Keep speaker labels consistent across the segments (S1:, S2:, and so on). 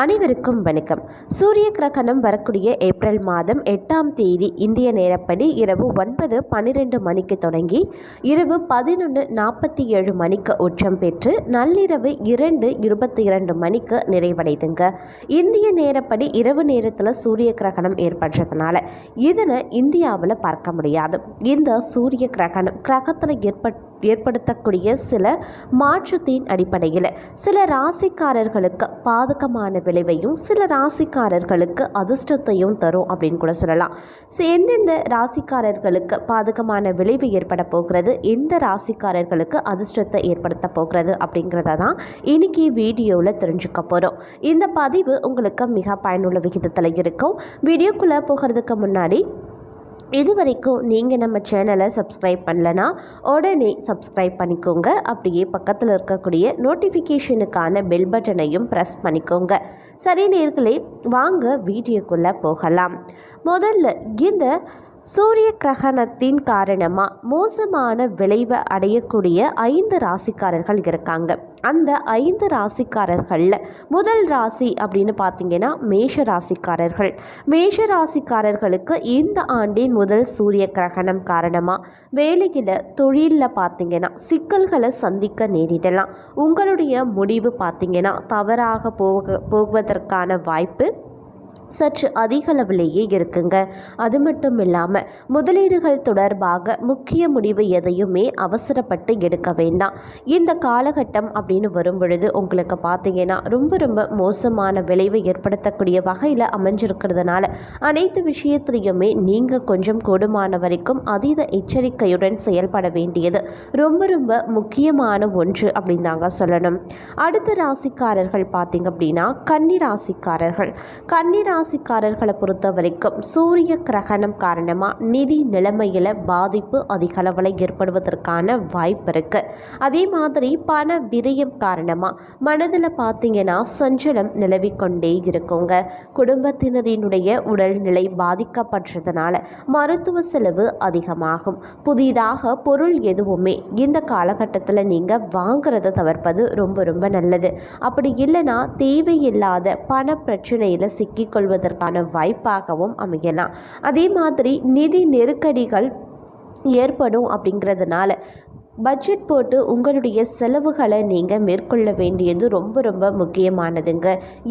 S1: அனைவருக்கும் வணக்கம். சூரிய கிரகணம் வரக்கூடிய ஏப்ரல் மாதம் 8ஆம் தேதி இந்திய நேரப்படி இரவு 9:12 மணிக்கு தொடங்கி இரவு 11:47 மணிக்கு உச்சம் பெற்று நள்ளிரவு 2:22 மணிக்கு நிறைவடைதுங்க. இந்திய நேரப்படி இரவு நேரத்தில் சூரிய கிரகணம் ஏற்படுறதுனால இதனை இந்தியாவில் பார்க்க முடியாது. இந்த சூரிய கிரகணம் கிரகத்தில் ஏற்படுத்தக்கூடிய சில மாற்றத்தின் அடிப்படையில் சில ராசிக்காரர்களுக்கு பாதகமான விளைவையும் சில ராசிக்காரர்களுக்கு அதிர்ஷ்டத்தையும் தரும் அப்படின்னு கூட சொல்லலாம். எந்தெந்த ராசிக்காரர்களுக்கு பாதகமான விளைவு ஏற்பட போகிறது, எந்த ராசிக்காரர்களுக்கு அதிர்ஷ்டத்தை ஏற்படுத்த போகிறது அப்படிங்கிறத தான் இன்னைக்கு வீடியோவில் தெரிஞ்சுக்க போகிறோம். இந்த பதிவு உங்களுக்கு மிக பயனுள்ள விகிதத்தில் இருக்கும். வீடியோக்குள்ளே போகிறதுக்கு முன்னாடி இது வரைக்கும் நீங்கள் நம்ம சேனலை சப்ஸ்கிரைப் பண்ணலனா உடனே சப்ஸ்கிரைப் பண்ணிக்கோங்க. அப்படியே பக்கத்தில் இருக்கக்கூடிய நோட்டிஃபிகேஷனுக்கான பெல் பட்டனையும் ப்ரெஸ் பண்ணிக்கோங்க. சரி நேயர்களே, வாங்க வீடியோக்குள்ளே போகலாம். முதல்ல இந்த சூரிய கிரகணத்தின் காரணமாக மோசமான விளைவை அடையக்கூடிய 5 ராசிக்காரர்கள் இருக்காங்க. அந்த 5 ராசிக்காரர்களில் முதல் ராசி அப்படின்னு பார்த்தீங்கன்னா மேஷ ராசிக்காரர்கள். மேஷ ராசிக்காரர்களுக்கு இந்த ஆண்டின் முதல் சூரிய கிரகணம் காரணமாக வேலையில் தொழிலில் பார்த்தீங்கன்னா சிக்கல்களை சந்திக்க நேரிடலாம். உங்களுடைய முடிவு பார்த்தீங்கன்னா தவறாக போவதற்கான வாய்ப்பு சற்று அதிக அளவிலேயே இருக்குங்க. அது மட்டும் இல்லாமல் முதலீடுகள் தொடர்பாக முக்கிய முடிவு எதையுமே அவசரப்பட்டு எடுக்க வேண்டாம். இந்த காலகட்டம் அப்படின்னு வரும் பொழுது உங்களுக்கு பார்த்தீங்கன்னா ரொம்ப மோசமான விளைவை ஏற்படுத்தக்கூடிய வகையில் அமைஞ்சிருக்கிறதுனால அனைத்து விஷயத்திலையுமே நீங்கள் கொஞ்சம் கூடுமான வரைக்கும் அதீத எச்சரிக்கையுடன் செயல்பட வேண்டியது ரொம்ப முக்கியமான ஒன்று அப்படின்னு தாங்க சொல்லணும். அடுத்த ராசிக்காரர்கள் பார்த்தீங்க அப்படின்னா கன்னி ராசிக்காரர்களை பொறுத்த வரைக்கும் சூரிய கிரகணம் காரணமாக நிதி நிலைமையில் பாதிப்பு அதிக அளவில் ஏற்படுவதற்கான வாய்ப்பு இருக்குது. அதே மாதிரி பண விரயம் காரணமாக மனதில் பார்த்தீங்கன்னா சஞ்சலம் நிலவிக்கொண்டே இருக்குங்க. குடும்பத்தினரினுடைய உடல்நிலை பாதிக்கப்பட்டதுனால மருத்துவ செலவு அதிகமாகும். புதிதாக பொருள் எதுவுமே இந்த காலகட்டத்தில் நீங்கள் வாங்குறத தவிர்ப்பது ரொம்ப நல்லது. அப்படி இல்லைன்னா தேவையில்லாத பண பிரச்சனையில் சிக்கிக்கொள்வதற்கான வாய்ப்பாகவும் அமையலாம். அதே மாதிரி நிதி நெருக்கடிகள் ஏற்படும் அப்படிங்கிறதுனால பட்ஜெட் போட்டு உங்களுடைய செலவுகளை நீங்கள் மேற்கொள்ள வேண்டியது ரொம்ப முக்கியமானதுங்க.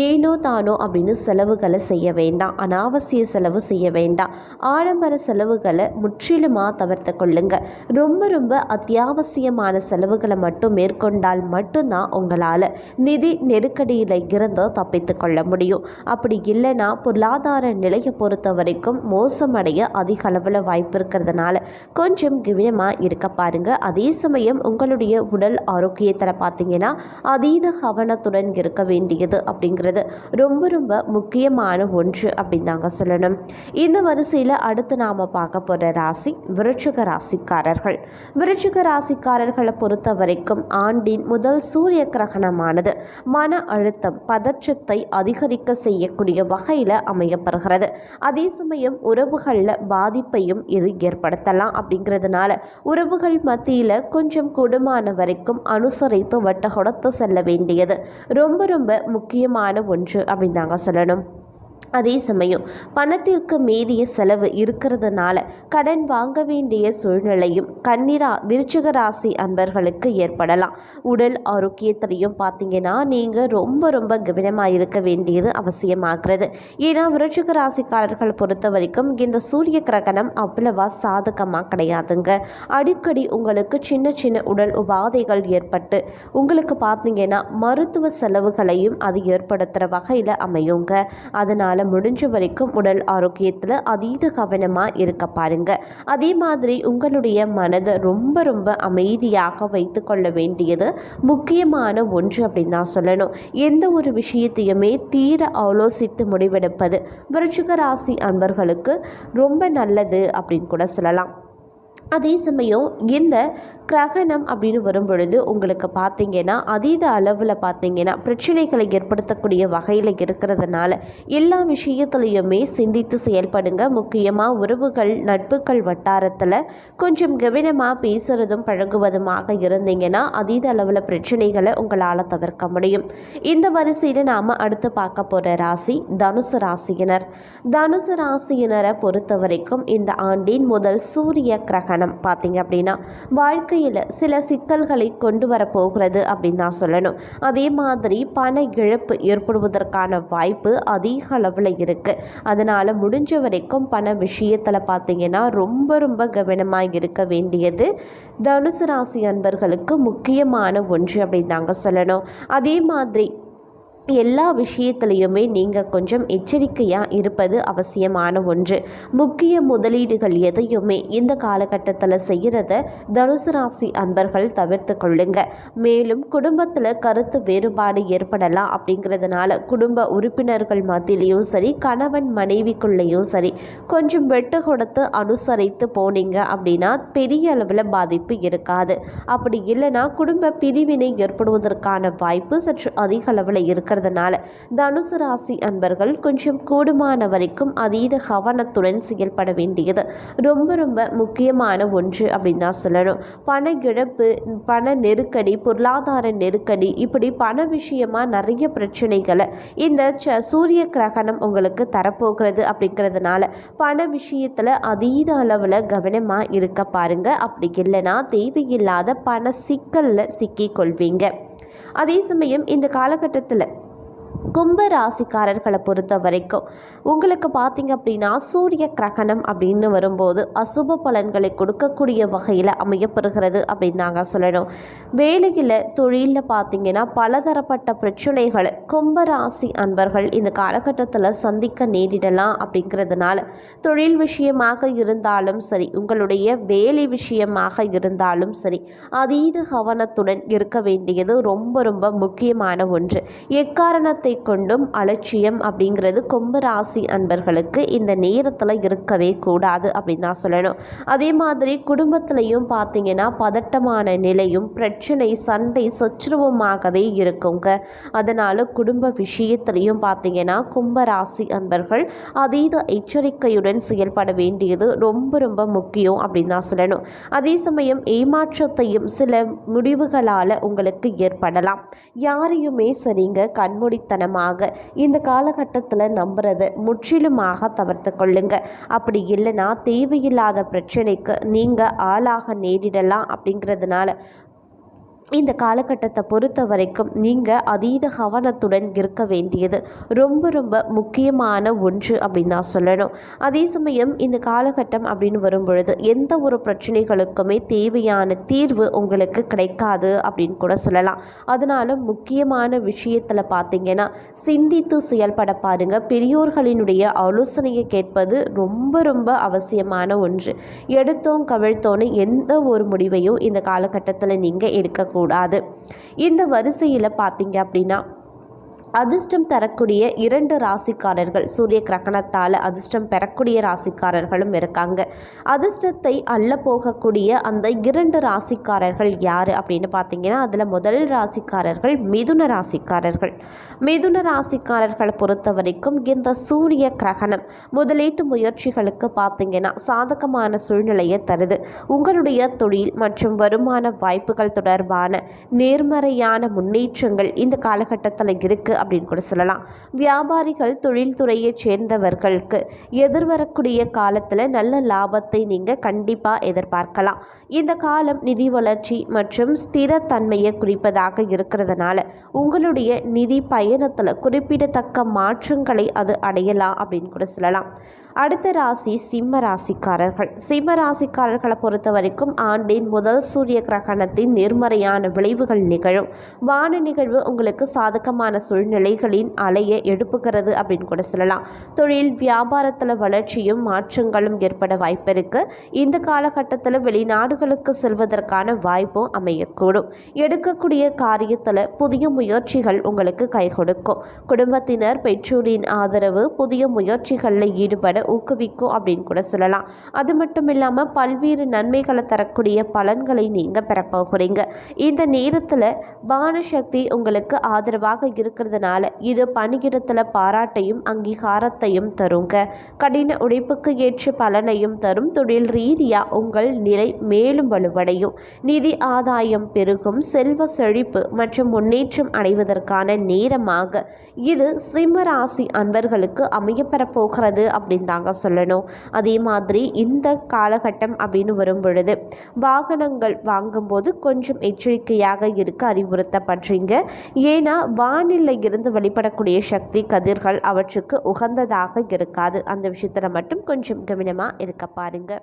S1: ஏனோ தானோ அப்படின்னு செலவுகளை செய்ய வேண்டாம். அனாவசிய செலவு செய்ய வேண்டாம். ஆடம்பர செலவுகளை முற்றிலுமாக தவிர்த்து கொள்ளுங்க. ரொம்ப அத்தியாவசியமான செலவுகளை மட்டும் மேற்கொண்டால் மட்டும்தான் உங்களால் நிதி நெருக்கடியில் இருந்து தப்பித்து கொள்ள முடியும். அப்படி இல்லைன்னா பொருளாதார நிலையை பொறுத்த வரைக்கும் மோசமடைய அதிக அளவில் வாய்ப்பு இருக்கிறதுனால கொஞ்சம் கவனமாக இருக்க பாருங்க. அதே சமயம் உங்களுடைய உடல் ஆரோக்கியத்தில் பார்த்தீங்கன்னா அதீத கவனத்துடன் இருக்க வேண்டியது அப்படிங்கிறது ரொம்ப முக்கியமான ஒன்று அப்படின்னு தாங்க சொல்லணும். இந்த வரிசையில் அடுத்து நாம் பார்க்க போகிற ராசி விருச்சிக ராசிக்காரர்கள். விருச்சிக ராசிக்காரர்களை பொறுத்த வரைக்கும் ஆண்டின் முதல் சூரிய கிரகணமானது மன அழுத்தம் பதற்றத்தை அதிகரிக்க செய்யக்கூடிய வகையில் அமையப்படுகிறது. அதே சமயம் உறவுகளில் பாதிப்பையும் இது ஏற்படுத்தலாம். அப்படிங்கிறதுனால உறவுகள் மத்தியில் கொஞ்சம் கூடுமான வரைக்கும் அனுசரித்து வட்ட கொடுத்து செல்ல வேண்டியது ரொம்ப முக்கியமான ஒன்று அப்படின்னு தாங்க சொல்லணும். அதே சமயம் பணத்திற்கு மீறிய செலவு இருக்கிறதுனால கடன் வாங்க வேண்டிய சூழ்நிலையும் விருச்சிக ராசி அன்பர்களுக்கு ஏற்படலாம். உடல் ஆரோக்கியத்திலையும் பார்த்தீங்கன்னா நீங்கள் ரொம்ப கவனமாக இருக்க வேண்டியது அவசியமாகிறது. ஏன்னா விருச்சிக ராசிக்காரர்கள் பொறுத்த வரைக்கும் இந்த சூரிய கிரகணம் அவ்வளவா சாதகமாக கிடையாதுங்க. அடிக்கடி உங்களுக்கு சின்ன உடல் உபாதைகள் ஏற்பட்டு உங்களுக்கு பார்த்தீங்கன்னா மருத்துவ செலவுகளையும் அது ஏற்படுத்துகிற வகையில் அமையுங்க. அதனால் முடிஞ்ச வரைக்கும் உடல் ஆரோக்கியத்தில் அதீத கவனமாக இருக்க பாருங்க. அதே மாதிரி உங்களுடைய மனதை ரொம்ப அமைதியாக வைத்து கொள்ள வேண்டியது முக்கியமான ஒன்று அப்படின்னு தான் சொல்லணும். எந்த ஒரு விஷயத்தையுமே தீர ஆலோசித்து முடிவெடுப்பது விருச்சிக ராசி அன்பர்களுக்கு ரொம்ப நல்லது அப்படின்னு கூட சொல்லலாம். அதே சமயம் இந்த கிரகணம் அப்படின்னு வரும் பொழுது உங்களுக்கு பார்த்தீங்கன்னா அதீத அளவில் பார்த்தீங்கன்னா பிரச்சனைகளை ஏற்படுத்தக்கூடிய வகையில் இருக்கிறதுனால எல்லா விஷயத்துலையுமே சிந்தித்து செயல்படுங்க. முக்கியமாக உறவுகள் நட்புகள் வட்டாரத்தில் கொஞ்சம் கவனமாக பேசுகிறதும் பழகுவதுமாக இருந்தீங்கன்னா அதீத அளவில் பிரச்சனைகளை உங்களால் தவிர்க்க முடியும். இந்த வரிசையில் நாம் அடுத்து பார்க்க போகிற ராசி தனுசு ராசியினர். தனுசு ராசியினரை பொறுத்த வரைக்கும் இந்த ஆண்டின் முதல் சூரிய கிரகணம் பார்த்தீங்க அப்படின்னா வாழ்க்கையில் சில சிக்கல்களை கொண்டு வரப்போகிறது அப்படின்னு தான் சொல்லணும். அதே மாதிரி பண இழப்பு ஏற்படுவதற்கான வாய்ப்பு அதிக அளவில் இருக்குது. அதனால் முடிஞ்ச வரைக்கும் பண விஷயத்தில் பார்த்தீங்கன்னா ரொம்ப கவனமாக இருக்க வேண்டியது தனுசு ராசி அன்பர்களுக்கு முக்கியமான ஒன்று அப்படின்னு தாங்க சொல்லணும். அதே மாதிரி எல்லா விஷயத்துலையுமே நீங்கள் கொஞ்சம் எச்சரிக்கையாக இருப்பது அவசியமான ஒன்று. முக்கிய முதலீடுகள் எதையுமே இந்த காலகட்டத்தில் செய்கிறத தனுசு ராசி அன்பர்கள் தவிர்த்து கொள்ளுங்க. மேலும் குடும்பத்தில் கருத்து வேறுபாடு ஏற்படலாம். அப்படிங்கிறதுனால குடும்ப உறுப்பினர்கள் மத்தியிலையும் சரி கணவன் மனைவிக்குள்ளேயும் சரி கொஞ்சம் வெட்டு கொடுத்து அனுசரித்து போனீங்க அப்படின்னா பெரிய அளவில் பாதிப்பு இருக்காது. அப்படி இல்லைன்னா குடும்ப பிரிவினை ஏற்படுவதற்கான வாய்ப்பு சற்று அதிக அளவில் இருக்கிறதுனால தனுசு ராசி அன்பர்கள் கொஞ்சம் கூடுமான வரைக்கும் அதீத கவனத்துடன் செயல்பட வேண்டியது ரொம்ப முக்கியமான ஒன்று அப்படின்னு தான் சொல்லணும். பண இழப்பு, பண நெருக்கடி, பொருளாதார நெருக்கடி, இப்படி பண விஷயமா நிறைய பிரச்சனைகளை இந்த சூரிய கிரகணம் உங்களுக்கு தரப்போகிறது. அப்படிங்கிறதுனால பண விஷயத்தில் அதீத அளவில் கவனமாக இருக்க பாருங்க. அப்படி இல்லைன்னா தேவையில்லாத பண சிக்கலில் சிக்கிக்கொள்வீங்க. அதே சமயம் இந்த காலகட்டத்தில் கும்ப ராசிக்காரர்களை பொறுத்த வரைக்கும் உங்களுக்கு பார்த்தீங்க அப்படின்னா சூரிய கிரகணம் அப்படின்னு வரும்போது அசுப பலன்களை கொடுக்கக்கூடிய வகையில் அமையப்பெறுகிறது அப்படின்னு நாங்க சொல்லணும். வேலையில் தொழிலில் பார்த்தீங்கன்னா பலதரப்பட்ட பிரச்சனைகளை கும்ப ராசி அன்பர்கள் இந்த காலகட்டத்தில் சந்திக்க நேரிடலாம். அப்படிங்கிறதுனால தொழில் விஷயமாக இருந்தாலும் சரி உங்களுடைய வேலை விஷயமாக இருந்தாலும் சரி அதீத கவனத்துடன் இருக்க வேண்டியது ரொம்ப முக்கியமான ஒன்று. எக்காரணத்தை கொண்டும் அலட்சியம் அப்படிங்கிறது கும்ப ராசி அன்பர்களுக்கு இந்த நேரத்தில் இருக்கவே கூடாது அப்படின்னு தான் சொல்லணும். அதே மாதிரி குடும்பத்திலையும் பார்த்தீங்கன்னா பதட்டமான நிலையும் பிரச்சனை சண்டை சச்சரவுமாகவே இருக்குங்க. அதனால் குடும்ப விஷயத்திலையும் பார்த்தீங்கன்னா கும்ப ராசி அன்பர்கள் அதீத எச்சரிக்கையுடன் செயல்பட வேண்டியது ரொம்ப முக்கியம் அப்படின்னு தான் சொல்லணும். அதே சமயம் ஏமாற்றத்தையும் சில முடிவுகளால் உங்களுக்கு ஏற்படலாம். யாரையுமே சரிங்க கண்மூடித்தனமாக இந்த காலகட்டத்தில் நம்புறதை முற்றிலுமாக தவிர்த்து கொள்ளுங்க. அப்படி இல்லைன்னா தேவையில்லாத பிரச்சனைக்கு நீங்கள் ஆளாக நேரிடலாம். அப்படிங்கிறதுனால இந்த காலகட்டத்தை பொறுத்த வரைக்கும் நீங்கள் அதீத கவனத்துடன் இருக்க வேண்டியது ரொம்ப முக்கியமான ஒன்று அப்படின்னு தான் சொல்லணும். அதே சமயம் இந்த காலகட்டம் அப்படின்னு வரும்பொழுது எந்த ஒரு பிரச்சனைகளுக்குமே தேவையான தீர்வு உங்களுக்கு கிடைக்காது அப்படின்னு கூட சொல்லலாம். அதனால முக்கியமான விஷயத்தில் பார்த்தீங்கன்னா சிந்தித்து செயல்பட பாருங்க. பெரியோர்களினுடைய ஆலோசனையை கேட்பது ரொம்ப அவசியமான ஒன்று. எடுத்தோம் கவிழ்த்தோன்னு எந்த ஒரு முடிவையும் இந்த காலகட்டத்தில் நீங்கள் எடுக்க கூடாது. இந்த வரிசையில் பார்த்தீங்க அப்படின்னா அதிர்ஷ்டம் தரக்கூடிய 2 ராசிக்காரர்கள் சூரிய கிரகணத்தால் அதிர்ஷ்டம் பெறக்கூடிய ராசிக்காரர்களும் இருக்காங்க. அதிர்ஷ்டத்தை அள்ள போகக்கூடிய அந்த 2 ராசிக்காரர்கள் யார் அப்படின்னு பார்த்தீங்கன்னா அதில் முதல் ராசிக்காரர்கள் மிதுன ராசிக்காரர்கள். மிதுன ராசிக்காரர்களை பொறுத்த வரைக்கும் இந்த சூரிய கிரகணம் முதலீட்டு முயற்சிகளுக்கு பார்த்தீங்கன்னா சாதகமான சூழ்நிலையை தருது. உங்களுடைய தொழில் மற்றும் வருமான வாய்ப்புகள் தொடர்பான நேர்மறையான முன்னேற்றங்கள் இந்த காலகட்டத்தில் இருக்குது அப்படின்னு கூட சொல்லலாம். வியாபாரிகள் தொழில்துறையை சேர்ந்தவர்களுக்கு எதிர்வரக்கூடிய காலத்தில் நல்ல லாபத்தை நீங்கள் கண்டிப்பாக எதிர்பார்க்கலாம். இந்த காலம் நிதி வளர்ச்சி மற்றும் ஸ்திரத்தன்மையை குறிப்பதாக இருக்கிறதுனால உங்களுடைய நிதி பயணத்தில் குறிப்பிடத்தக்க மாற்றங்களை அது அடையலாம் அப்படின்னு கூட சொல்லலாம். அடுத்த ராசி சிம்ம ராசிக்காரர்கள். சிம்ம ராசிக்காரர்களை பொறுத்த வரைக்கும் ஆண்டின் முதல் சூரிய கிரகணத்தின் நேர்மறையான விளைவுகள் நிகழும். வான நிகழ்வு உங்களுக்கு சாதகமான சூழ்நிலைகளின் அலையை எழுப்புகிறது அப்படின்னு கூட சொல்லலாம். தொழில் வியாபாரத்தில் வளர்ச்சியும் மாற்றங்களும் ஏற்பட வாய்ப்பு இருக்கு. இந்த காலகட்டத்தில் வெளிநாடுகளுக்கு செல்வதற்கான வாய்ப்பும் அமையக்கூடும். எடுக்கக்கூடிய காரியத்தில் புதிய முயற்சிகள் உங்களுக்கு கை கொடுக்கும். குடும்பத்தினர் பெற்றோரின் ஆதரவு புதிய முயற்சிகளில் ஈடுபட ஊக்குவிக்கும் அப்படின்னு கூட சொல்லலாம். அது மட்டும் இல்லாமல் பல்வேறு நன்மைகளை தரக்கூடிய பலன்களை நீங்கள் பெறப்போகிறீங்க. இந்த நேரத்தில் பானசக்தி உங்களுக்கு ஆதரவாக இருக்கிறதுனால இது பணியிடத்தில் பாராட்டையும் அங்கீகாரத்தையும் தருங்க. கடின உழைப்புக்கு ஏற்ற பலனையும் தரும். தொழில் ரீதியாக உங்கள் நிலை மேலும் வலுவடையும். நிதி ஆதாயம் பெருகும். செல்வ செழிப்பு மற்றும் முன்னேற்றம் அடைவதற்கான நேரமாக இது சிம்ம ராசி அன்பர்களுக்கு அமையப்பெறப் போகிறது அப்படின்னு தாங்க சொல்லணும். அதே மாதிரி இந்த காலகட்டம் அப்படின்னு வரும் பொழுது வாகனங்கள் வாங்கும்போது கொஞ்சம் எச்சரிக்கையாக இருக்க அறிவுறுத்தப்படுறீங்க. ஏன்னா வானிலை இருந்து வெளிப்படக்கூடிய சக்தி கதிர்கள் அவற்றுக்கு உகந்ததாக இருக்காது. அந்த விஷயத்தில் மட்டும் கொஞ்சம் கவனமாக இருக்க பாருங்க.